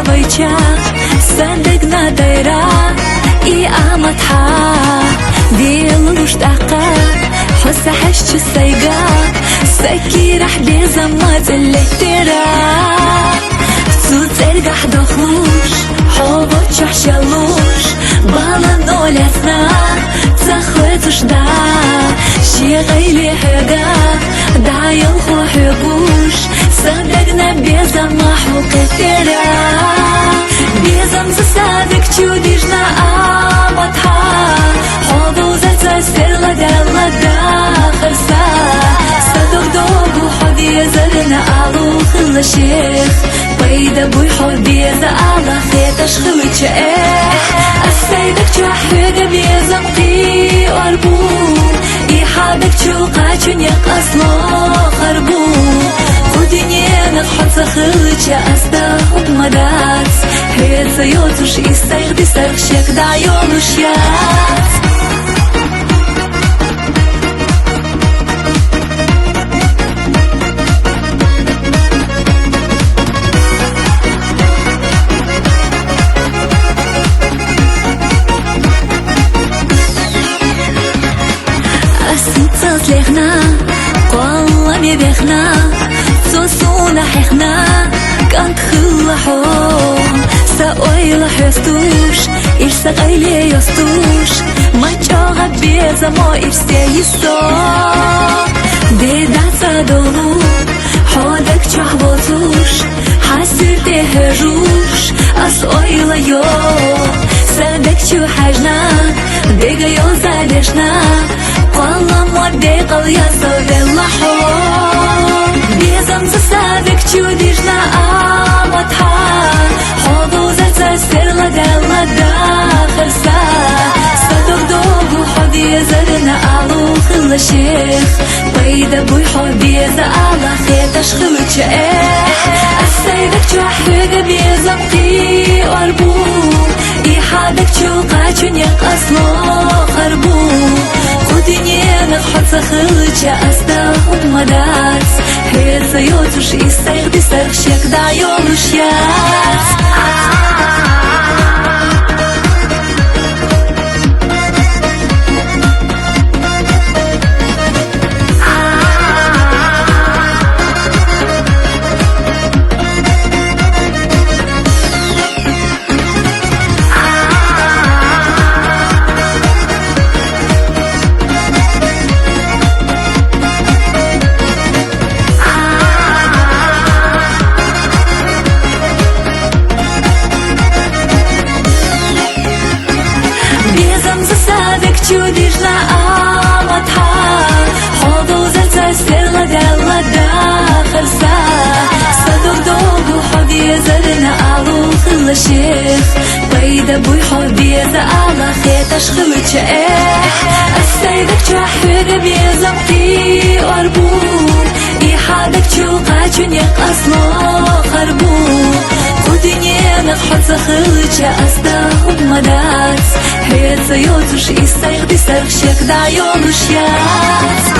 войчах, садык на дайра и аматха дилуш таqa حس حش السيقا سكي رح بيزمات اللي صوت ارقح دخلوش حوض شحشلوش بالان دولتنا تخوتش دا شي غيلي حقا دا يلخو حقوش صدقنا بيزم حوق الترا بيزم زسادك تشوديجنا آمتها حوضو زتا سرلا دالا داخل سا صدق دوغو حدي زرنا آلو خل الشيخ بيدا بوي حدي زالا خيتش خلوش السيدك تحرق بيزم قي واربو إيحادك تشوقاتشن يقصلو خربو خدينينك حط خلوش أستاخد مدات هيد زيوتوش إستيغ دي سرخشك دا يولوش يات لغنا والله مبيخنا سوسونا حيخنا كانت خلحو سأويل حيستوش إرسا غيلي يستوش ما جاغا بيزا ما إرسا يسو ديدا تدولو حودك جحبوتوش حاسر تهروش أسويل يو سادك شو حاجنا ديغا يو زادشنا والله مودي قل يا صوت اللحون بيزم زسادك تشوديجنا آمتها حوضو زتا سرلا دالا داخل سا صدق دوغو حدي زرنا آلو خل الشيخ بيدا بوي حدي زالا خيتش خلوش السيدك تحرق بيزم قي واربو إيحادك تشوقاتشن يقصلو خربو خدينينك حط خلوش أستاخد مدات هيد زيوتوش إستيغ دي سرخشك دا يولوش يات تشوديجنا آمتها حوضو زتا سرلا دالا داخل سا صدق دوغو حدي زرنا آلو خل الشيخ بيدا بوي حدي زالا خيتش خلوش السيدك تحرق بيزم قي واربو إيحادك تشوقاتشن يقصلو خربو خدينينك حط خلوش أستاخد مدات هيد زيوتوش إستيغ دي سرخشك دا يولوش يات